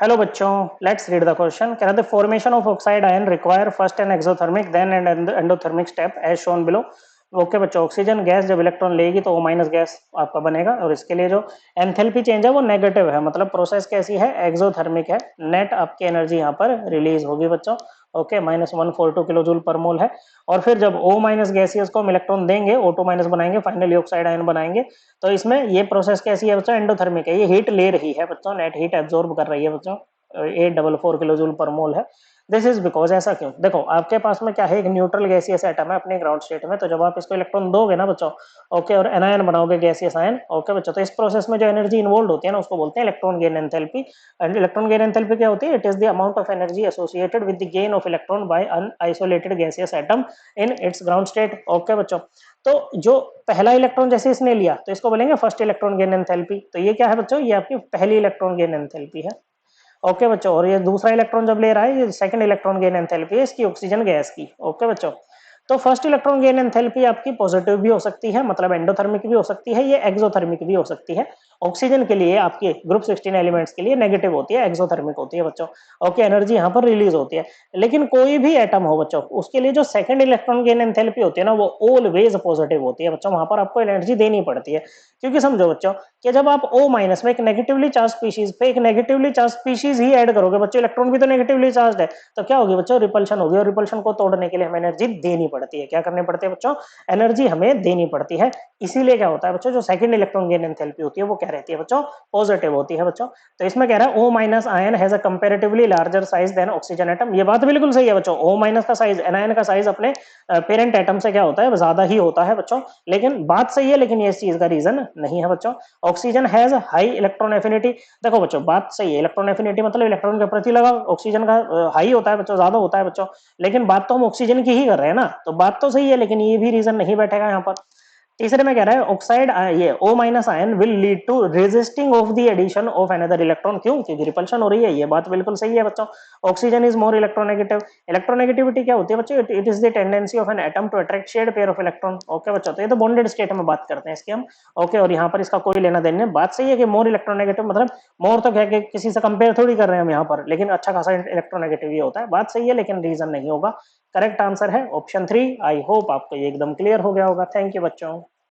Hello बच्चों, let's read the question. कह रहा है formation of oxide ion require first an exothermic then and endothermic step as shown below. Okay बच्चों, oxygen gas जब electron लेगी तो O माइनस गैस आपका बनेगा और इसके लिए जो एंथैल्पी चेंज है वो नेगेटिव है, मतलब प्रोसेस कैसी है, एक्सोथर्मिक है। नेट आपकी एनर्जी यहाँ पर रिलीज होगी बच्चों। ओके, -142 किलो जूल पर मोल है। और फिर जब O माइनस गैसियस को हम इलेक्ट्रॉन देंगे, O2 माइनस बनाएंगे, फाइनली ऑक्साइड आयन बनाएंगे। तो इसमें ये प्रोसेस कैसी है बच्चों, एंडोथर्मिक है। ये हीट ले रही है बच्चों, नेट हीट एब्जॉर्ब कर रही है बच्चों। 844 किलो जूल पर मोल है। दिस इज बिकॉज, ऐसा क्यों, देखो आपके पास में क्या है, एक न्यूट्रल गैसियस एटम है अपने ग्राउंड स्टेट में। तो जब आप इसको इलेक्ट्रॉन दोगे ना बच्चों, ओके, और एनायन बनाओगे, गैसियस आयन, ओके बच्चों, तो इस प्रोसेस में जो एनर्जी इन्वॉल्व होती है ना, उसको बोलते हैं electron gain enthalpy. And electron gain enthalpy क्या होती है? It is the amount of energy associated with the gain of electron by an isolated gaseous atom in its ground state. Okay बच्चों, तो जो पहला इलेक्ट्रॉन जैसे इसने लिया तो इसको बोलेंगे फर्स्ट इलेक्ट्रॉन गेन एंथैल्पी। तो ये क्या है बच्चों, ये आपकी पहली इलेक्ट्रॉन गेन एंथैल्पी है। ओके बच्चों, और ये दूसरा इलेक्ट्रॉन जब ले रहा है, ये सेकंड इलेक्ट्रॉन गेन एंथैल्पी है इसकी, ऑक्सीजन गैस की। ओके बच्चों, तो फर्स्ट इलेक्ट्रॉन गेन एंथैल्पी आपकी पॉजिटिव भी हो सकती है, मतलब एंडोथर्मिक भी हो सकती है, ये एक्सोथर्मिक भी हो सकती है। ऑक्सीजन के लिए आपके ग्रुप 16 एलिमेंट्स के लिए नेगेटिव होती है, एक्सोथर्मिक होती है बच्चों। ओके, एनर्जी यहाँ पर रिलीज होती है। लेकिन कोई भी एटम हो बच्चों, उसके लिए जो सेकंड इलेक्ट्रॉन गेन एंथैल्पी होती है ना, वो ऑलवेज पॉजिटिव होती है बच्चों। वहां पर आपको एनर्जी देनी पड़ती है, क्योंकि समझो बच्चों कि जब आप O माइनस में एक नेगेटिवली चार्ज स्पीशीज पे एक नेगेटिवली चार्ज स्पीशीज ही ऐड करोगे बच्चों, इलेक्ट्रॉन भी तो नेगेटिवली चार्ज है, तो क्या होगी बच्चों, रिपल्शन होगी। और रिपल्शन को तोड़ने के लिए हमें एनर्जी देनी पड़ती है। क्या करनी पड़ती है बच्चों, एनर्जी हमें देनी पड़ती है। इसीलिए क्या होता है बच्चों, जो सेकंड इलेक्ट्रॉन गेन एंथैल्पी होती है वो क्या रहती है बच्चों, पॉजिटिव होती है बच्चों। तो इसमें कह रहा है O minus ion has a comparatively larger size than oxygen atom. ये बात बिल्कुल सही है बच्चों, O माइनस का साइज, एनायन का साइज अपने पेरेंट एटम से क्या होता है, ज्यादा ही होता है बच्चों। लेकिन बात सही है, लेकिन ये इस चीज का रीजन नहीं है बच्चों। Oxygen has high electron affinity. देखो बच्चों, बात सही है, इलेक्ट्रॉन एफिनिटी मतलब इलेक्ट्रॉन के प्रति लगाव ऑक्सीजन का हाई होता है बच्चों, ज्यादा होता है बच्चों। लेकिन बात तो हम ऑक्सीजन की ही कर रहे हैं ना, तो बात तो सही है, लेकिन ये भी रीजन नहीं बैठेगा यहाँ पर। तीसरे में कह रहा है ऑक्साइड, ये O minus ion will lead to resisting of the addition of another electron. क्यों? क्योंकि रिपल्शन हो रही है। ये बात बिल्कुल सही है बच्चों। Oxygen is more electronegative. Electronegativity क्या होती है बच्चों, it is the tendency of an atom to attract shared pair of electron. Okay बच्चों, तो ये तो बॉन्डेड स्टेट में बात करते हैं इसकी हम। ओके, और यहाँ पर इसका कोई लेना देना नहीं। बात सही है कि मोर इलेक्ट्रोनेगेटिव मतलब मोर तो क्या, किसी से कंपेयर थोड़ी कर रहे हैं हम यहाँ पर, लेकिन अच्छा खासा इलेक्ट्रोनेगेटिव ये होता है। बात सही है, लेकिन रीजन नहीं होगा। करेक्ट आंसर है ऑप्शन 3। आई होप आपको ये एकदम क्लियर हो गया होगा। थैंक यू बच्चों।